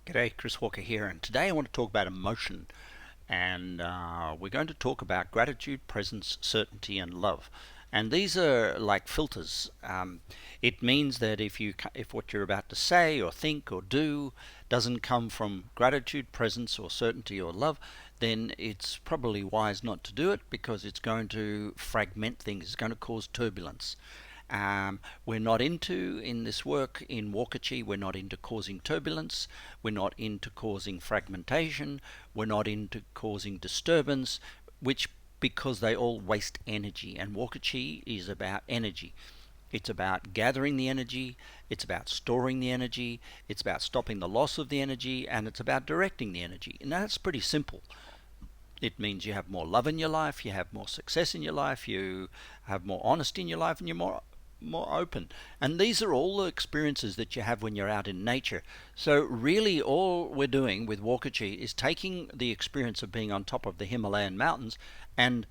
G'day, Chris Walker here, and today I want to talk about emotion. And we're going to talk about gratitude, presence, certainty, and love. And these are like filters. It means that if what you're about to say or think or do doesn't come from gratitude, presence, or certainty or love, then it's probably wise not to do it because it's going to fragment things. It's going to cause turbulence. We're not into, in this work in Walkachi, we're not into causing turbulence, we're not into causing fragmentation, we're not into causing disturbance, which because they all waste energy. And Walkachi is about energy. It's about gathering the energy, it's about storing the energy, it's about stopping the loss of the energy, and it's about directing the energy. And that's pretty simple. It means you have more love in your life, you have more success in your life, you have more honesty in your life, and you're more open. And these are all the experiences that you have when you're out in nature. So really all we're doing with Walkachi is taking the experience of being on top of the Himalayan mountains and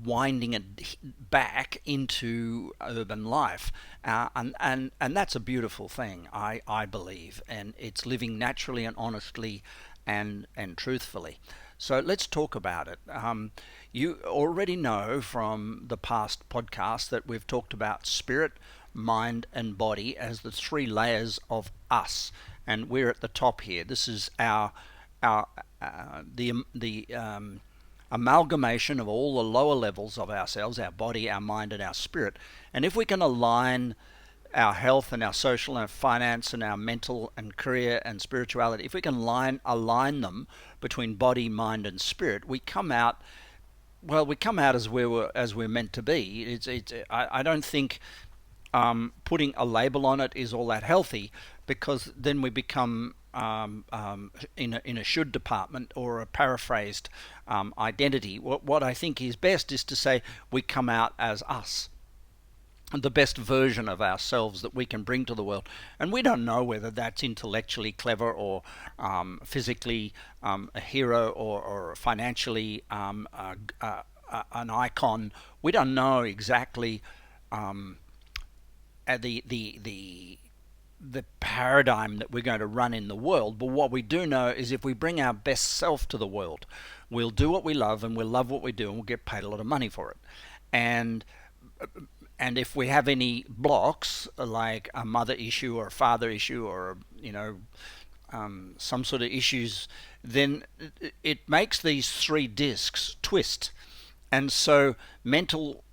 winding it back into urban life, and that's a beautiful thing, I believe, and it's living naturally and honestly and truthfully. So let's talk about it. You already know from the past podcast that we've talked about spirit, mind, and body as the three layers of us, and we're at the top here. This is our the amalgamation of all the lower levels of ourselves, our body, our mind, and our spirit. And if we can align our health and our social and our finance and our mental and career and spirituality, if we can align them between body, mind, and spirit, we come out, well, we come out as we're meant to be. I don't think putting a label on it is all that healthy, because then we become in a should department or a paraphrased identity. What I think is best is to say we come out as us, the best version of ourselves that we can bring to the world. And we don't know whether that's intellectually clever or physically a hero, or financially an icon. We don't know exactly the paradigm that we're going to run in the world. But what we do know is if we bring our best self to the world, we'll do what we love and we'll love what we do and we'll get paid a lot of money for it. And if we have any blocks, like a mother issue or a father issue, or some sort of issues, then it makes these three discs twist. And so mental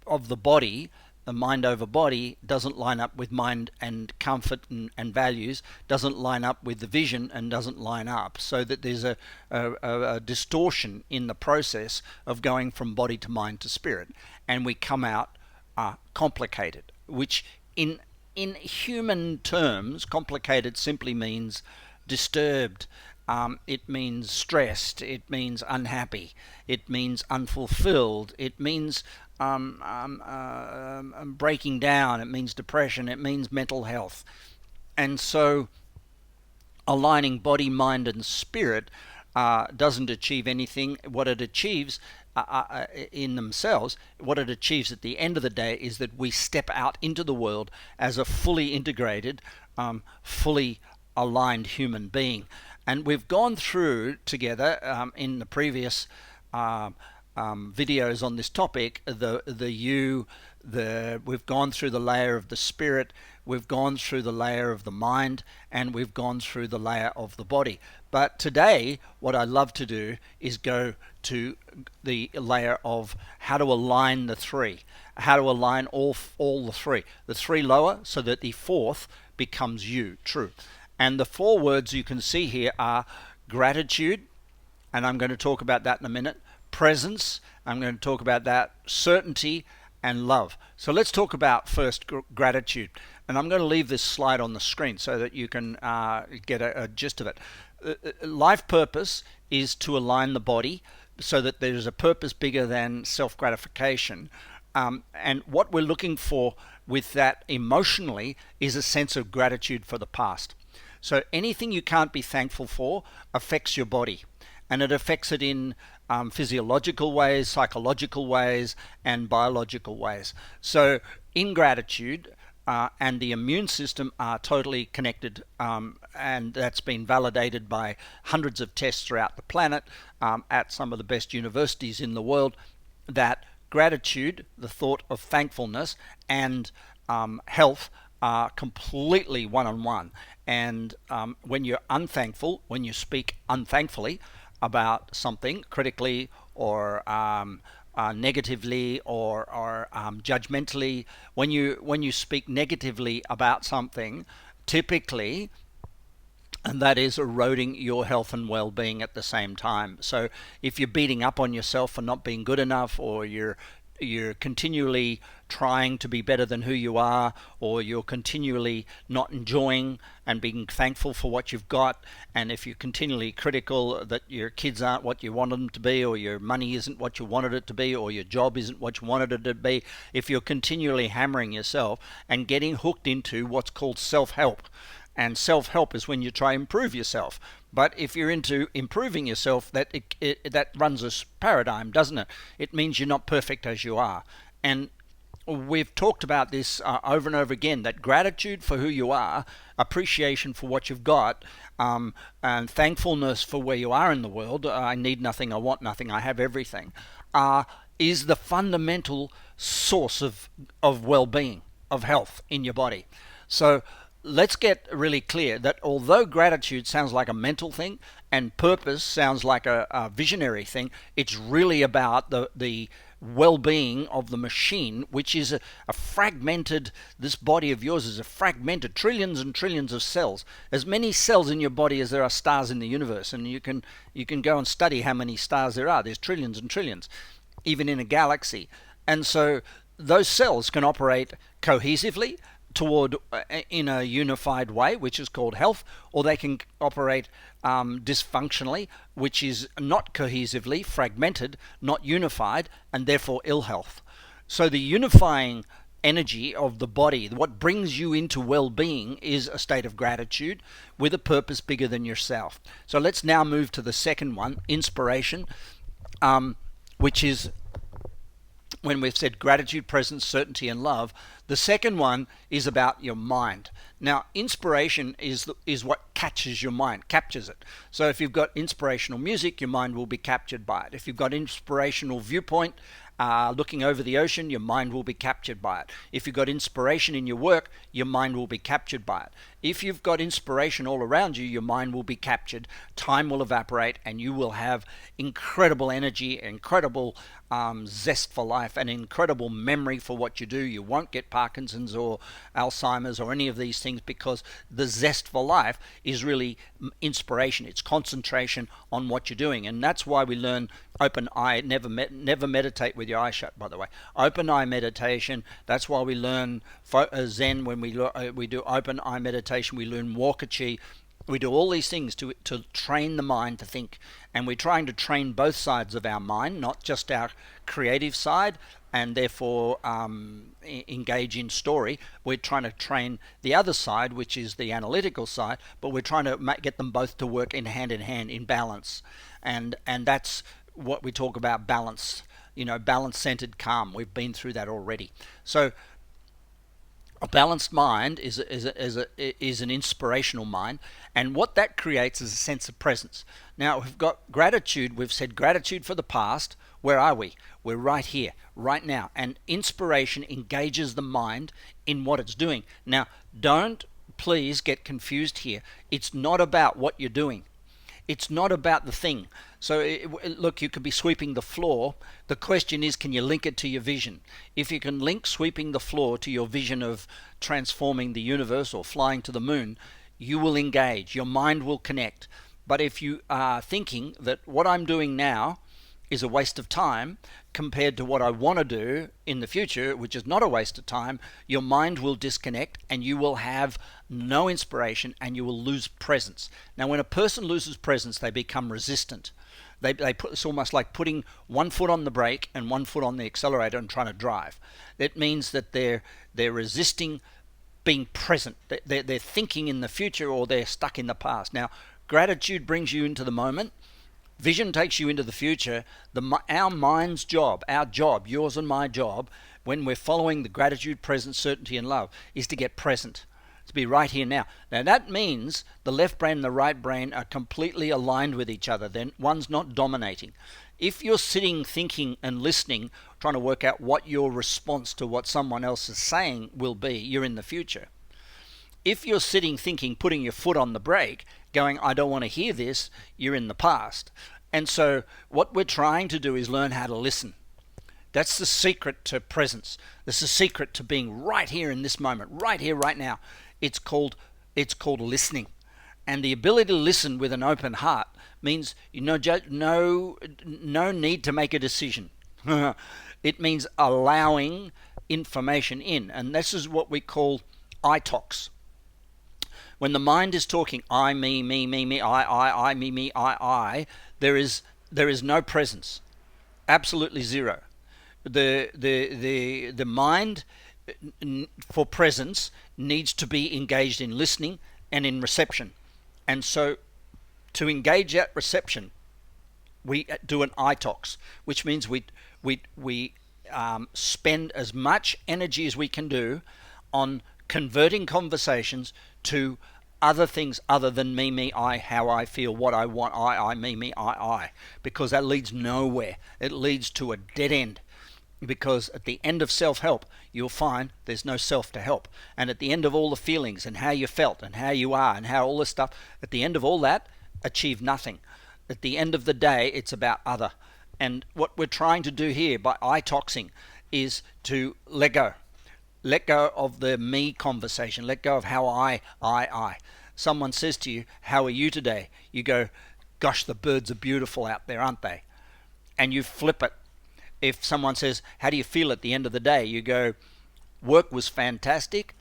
of the body, the mind over body, doesn't line up with mind and comfort and values, doesn't line up with the vision, and doesn't line up, so that there's a distortion in the process of going from body to mind to spirit, and we come out complicated, which in human terms, complicated simply means disturbed. It means stressed. It means unhappy. It means unfulfilled. It means breaking down. It means depression. It means mental health. And so aligning body, mind, and spirit doesn't achieve anything. What it achieves in themselves, what it achieves at the end of the day, is that we step out into the world as a fully integrated, fully aligned human being. And we've gone through together in the previous videos on this topic, we've gone through the layer of the spirit, we've gone through the layer of the mind, and we've gone through the layer of the body. But today, what I love to do is go to the layer of how to align the three, how to align all the three lower, so that the fourth becomes you, true. And the four words you can see here are gratitude, and I'm going to talk about that in a minute. Presence, I'm going to talk about that. Certainty, and love. So let's talk about first gratitude. And I'm going to leave this slide on the screen so that you can get a gist of it. Life purpose is to align the body so that there's a purpose bigger than self-gratification. And what we're looking for with that emotionally is a sense of gratitude for the past. So anything you can't be thankful for affects your body, and it affects it in physiological ways, psychological ways, and biological ways. So ingratitude and the immune system are totally connected, and that's been validated by hundreds of tests throughout the planet, at some of the best universities in the world, that gratitude, the thought of thankfulness, and health are completely one-on-one. And when you're unthankful, when you speak unthankfully about something critically, or negatively, or judgmentally, when you speak negatively about something, typically, and that is eroding your health and well-being at the same time. So if you're beating up on yourself for not being good enough, or you're continually trying to be better than who you are, or you're continually not enjoying and being thankful for what you've got, and if you're continually critical that your kids aren't what you wanted them to be, or your money isn't what you wanted it to be, or your job isn't what you wanted it to be, if you're continually hammering yourself and getting hooked into what's called self-help, and self-help is when you try to improve yourself. But if you're into improving yourself, that runs a paradigm, doesn't it? It means you're not perfect as you are. And we've talked about this over and over again, that gratitude for who you are, appreciation for what you've got, and thankfulness for where you are in the world. I need nothing, I want nothing, I have everything, is the fundamental source of well-being, of health in your body. So let's get really clear that although gratitude sounds like a mental thing and purpose sounds like a visionary thing, it's really about the well-being of the machine, which is a fragmented, this body of yours is a fragmented, trillions and trillions of cells. As many cells in your body as there are stars in the universe, and you can go and study how many stars there are. There's trillions and trillions, even in a galaxy. And so those cells can operate cohesively toward in a unified way, which is called health, or they can operate dysfunctionally, which is not cohesively, fragmented, not unified, and therefore ill health. So the unifying energy of the body, what brings you into well-being, is a state of gratitude with a purpose bigger than yourself. So let's now move to the second one, inspiration, which is when we've said gratitude, presence, certainty, and love. The second one is about your mind. Now, inspiration is what catches your mind, captures it. So if you've got inspirational music, your mind will be captured by it. If you've got inspirational viewpoint, looking over the ocean, your mind will be captured by it. If you've got inspiration in your work, your mind will be captured by it. If you've got inspiration all around you, your mind will be captured, time will evaporate, and you will have incredible energy, incredible zest for life, and incredible memory for what you do. You won't get Parkinson's or Alzheimer's or any of these things, because the zest for life is really inspiration. It's concentration on what you're doing, and that's why we learn open eye. Never meditate with your eyes shut, by the way. Open eye meditation. That's why we learn Zen. When we do open eye meditation, we learn Walker-Chi. We do all these things to train the mind to think, and we're trying to train both sides of our mind, not just our creative side, and therefore engage in story. We're trying to train the other side, which is the analytical side, but we're trying to get them both to work in hand in balance, and that's what we talk about, balance. Balance-centered calm. We've been through that already. So a balanced mind is an inspirational mind, and what that creates is a sense of presence. Now, we've got gratitude. We've said gratitude for the past. Where are we? We're right here, right now. And inspiration engages the mind in what it's doing. Now, don't please get confused here. It's not about what you're doing. It's not about the thing. So look, you could be sweeping the floor. The question is, can you link it to your vision? If you can link sweeping the floor to your vision of transforming the universe or flying to the moon, you will engage. Your mind will connect. But if you are thinking that what I'm doing now is a waste of time compared to what I want to do in the future, which is not a waste of time, your mind will disconnect and you will have no inspiration and you will lose presence. Now, when a person loses presence, they become resistant. It's almost like putting one foot on the brake and one foot on the accelerator and trying to drive. That means that they're resisting being present. They're thinking in the future, or they're stuck in the past. Now, gratitude brings you into the moment. Vision takes you into the future. Our mind's job, yours and my job, when we're following the gratitude, presence, certainty, and love, is to get present, to be right here now. Now that means the left brain and the right brain are completely aligned with each other. Then one's not dominating. If you're sitting, thinking, and listening, trying to work out what your response to what someone else is saying will be, you're in the future. If you're sitting, thinking, putting your foot on the brake, going, I don't want to hear this, you're in the past. And so what we're trying to do is learn how to listen. That's the secret to presence. That's the secret to being right here in this moment, right here, right now. It's called listening. And the ability to listen with an open heart means no need to make a decision. It means allowing information in. And this is what we call I-talks. When the mind is talking, I, me, I, me, I, there is no presence. Absolutely zero. The mind for presence needs to be engaged in listening and in reception. And so to engage that reception, we do an I-talks, which means we spend as much energy as we can do on converting conversations to other things other than me, I, how I feel, what I want, I, me, I, because that leads nowhere. It leads to a dead end, because at the end of self-help, you'll find there's no self to help. And at the end of all the feelings and how you felt and how you are and how all this stuff, at the end of all that, achieve nothing. At the end of the day, it's about other. And what we're trying to do here by I-toxing is to let go. Let go of the me conversation. Let go of how I. Someone says to you, how are you today? You go, gosh, the birds are beautiful out there, aren't they? And you flip it. If someone says, how do you feel at the end of the day? You go, work was fantastic.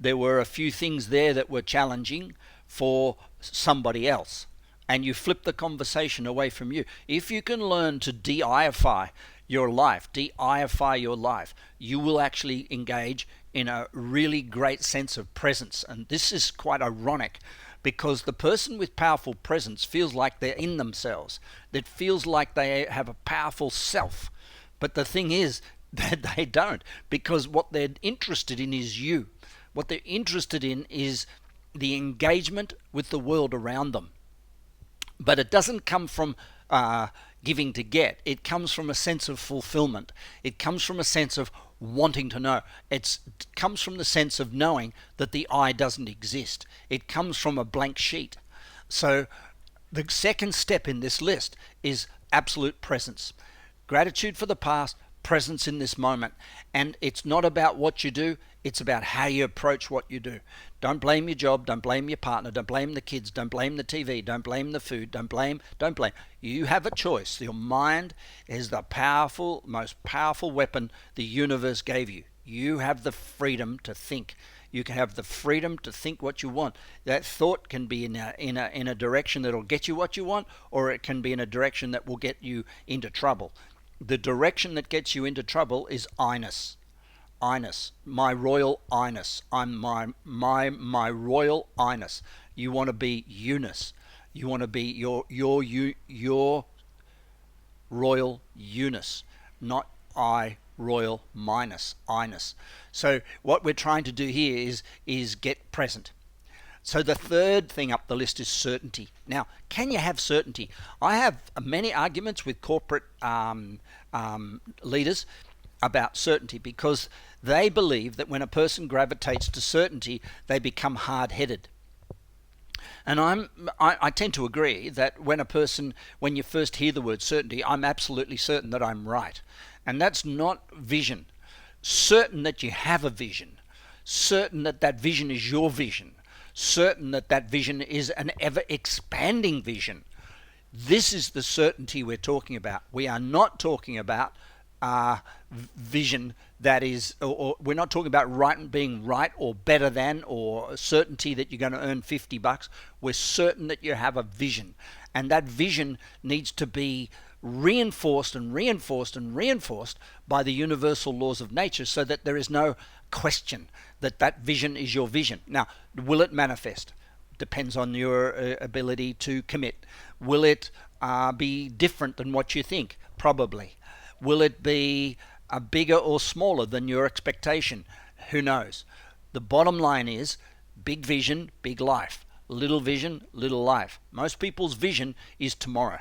There were a few things there that were challenging for somebody else. And you flip the conversation away from you. If you can learn to de-ify your life, you will actually engage in a really great sense of presence. And this is quite ironic, because the person with powerful presence feels like they're in themselves. That feels like they have a powerful self. But the thing is that they don't, because what they're interested in is you. What they're interested in is the engagement with the world around them. But it doesn't come from giving to get. It comes from a sense of fulfillment. It comes from a sense of wanting to know. It comes from the sense of knowing that the I doesn't exist. It comes from a blank sheet. So the second step in this list is absolute presence. Gratitude for the past, presence in this moment. And it's not about what you do, it's about how you approach what you do. Don't blame your job, don't blame your partner, don't blame the kids, don't blame the TV, don't blame the food, don't blame. You have a choice. Your mind is the most powerful weapon the universe gave you. You have the freedom to think. You can have the freedom to think what you want. That thought can be in a direction that'll get you what you want, or it can be in a direction that will get you into trouble. The direction that gets you into trouble is I-ness. I-ness, my royal I-ness. I'm my royal I-ness. You want to be you-ness. You want to be your royal you-ness, not I royal minus I-ness. So what we're trying to do here is get present. So the third thing up the list is certainty. Now, can you have certainty? I have many arguments with corporate leaders about certainty, because they believe that when a person gravitates to certainty, they become hard-headed. And I tend to agree that when you first hear the word certainty, I'm absolutely certain that I'm right. And that's not vision. Certain that you have a vision. Certain that that vision is your vision. Certain that that vision is an ever-expanding vision. This is the certainty we're talking about. We are not talking about vision that is, or we're not talking about right and being right or better than, or certainty that you're going to earn $50. We're certain that you have a vision, and that vision needs to be reinforced and reinforced and reinforced by the universal laws of nature, so that there is no question that that vision is your vision. Now, will it manifest? Depends on your ability to commit. Will it be different than what you think? Probably. Will it be are bigger or smaller than your expectation. Who knows? The bottom line is big vision, big life. Little vision, little life. Most people's vision is tomorrow.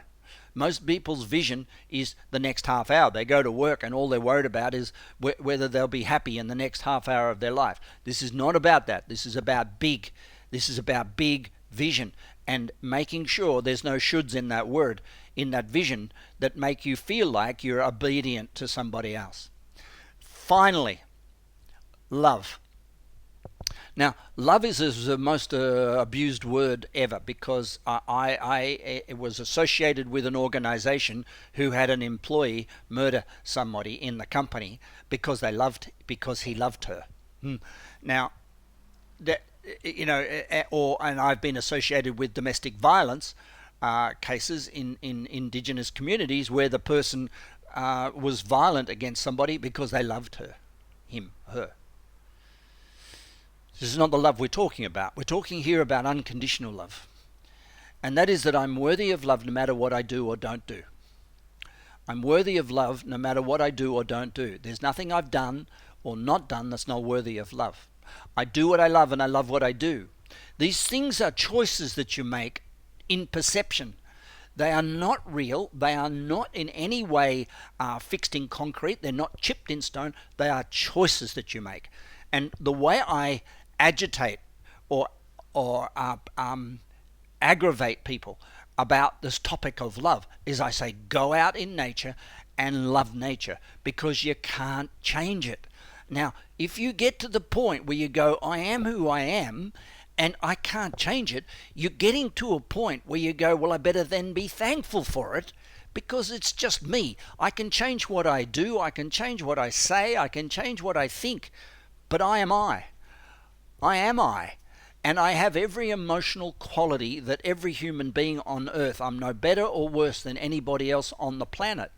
Most people's vision is the next half hour. They go to work and all they're worried about is whether they'll be happy in the next half hour of their life. This is not about that. This is about big. This is about big vision and making sure there's no shoulds in that word, in that vision, that make you feel like you're obedient to somebody else. Finally, love. Now, love is the most abused word ever, because I was associated with an organization who had an employee murder somebody in the company because he loved her. Now, that, and I've been associated with domestic violence cases in indigenous communities where the person was violent against somebody because they loved her. This is not the love we're talking about. We're talking here about unconditional love. And that is that I'm worthy of love no matter what I do or don't do. I'm worthy of love no matter what I do or don't do. There's nothing I've done or not done that's not worthy of love. I do what I love and I love what I do. These things are choices that you make in perception. They are not real. They are not in any way fixed in concrete. They're not chipped in stone. They are choices that you make. And the way I agitate or aggravate people about this topic of love is I say, go out in nature and love nature, because you can't change it. Now, if you get to the point where you go, I am who I am and I can't change it, you're getting to a point where you go, well, I better then be thankful for it, because it's just me. I can change what I do, I can change what I say, I can change what I think, but I am I. I am I. And I have every emotional quality that every human being on earth. I'm no better or worse than anybody else on the planet.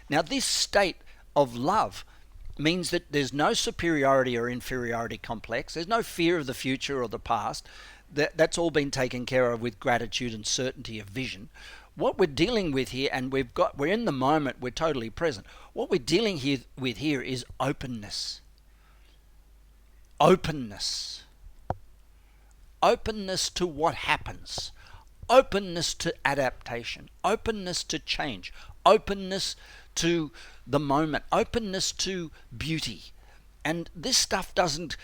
Now, this state of love means that there's no superiority or inferiority complex. There's no fear of the future or the past. That's all been taken care of with gratitude and certainty of vision. What we're dealing with here, and we're in the moment, we're totally present. What we're dealing with here is openness. Openness. Openness to what happens. Openness to adaptation. Openness to change. Openness to the moment. Openness to beauty. And this stuff doesn't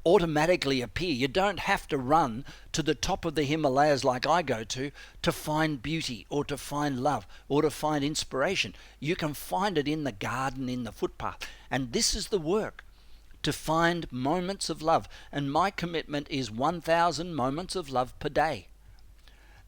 automatically appear. You don't have to run to the top of the Himalayas like I go to find beauty or to find love or to find inspiration. You can find it in the garden, in the footpath. And this is the work, to find moments of love. And my commitment is 1,000 moments of love per day.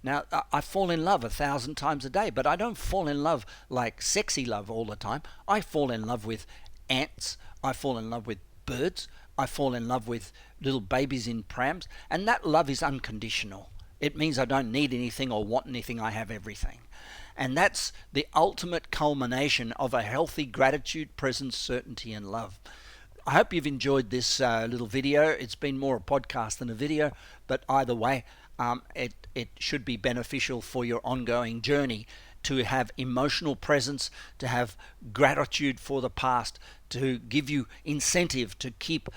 Now, I fall in love 1,000 times a day, but I don't fall in love like sexy love all the time. I fall in love with ants. I fall in love with birds. I fall in love with little babies in prams. And that love is unconditional. It means I don't need anything or want anything. I have everything. And that's the ultimate culmination of a healthy gratitude, presence, certainty, and love. I hope you've enjoyed this little video. It's been more a podcast than a video, but either way, it should be beneficial for your ongoing journey to have emotional presence, to have gratitude for the past, to give you incentive to keep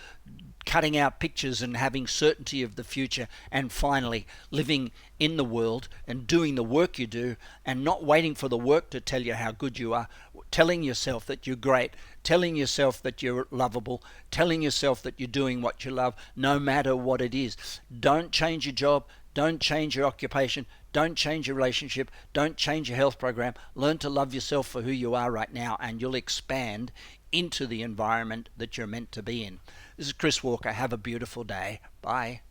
cutting out pictures and having certainty of the future, and finally living in the world and doing the work you do and not waiting for the work to tell you how good you are, telling yourself that you're great, telling yourself that you're lovable, telling yourself that you're doing what you love, no matter what it is. Don't change your job. Don't change your occupation. Don't change your relationship. Don't change your health program. Learn to love yourself for who you are right now, and you'll expand into the environment that you're meant to be in. This is Chris Walker. Have a beautiful day. Bye.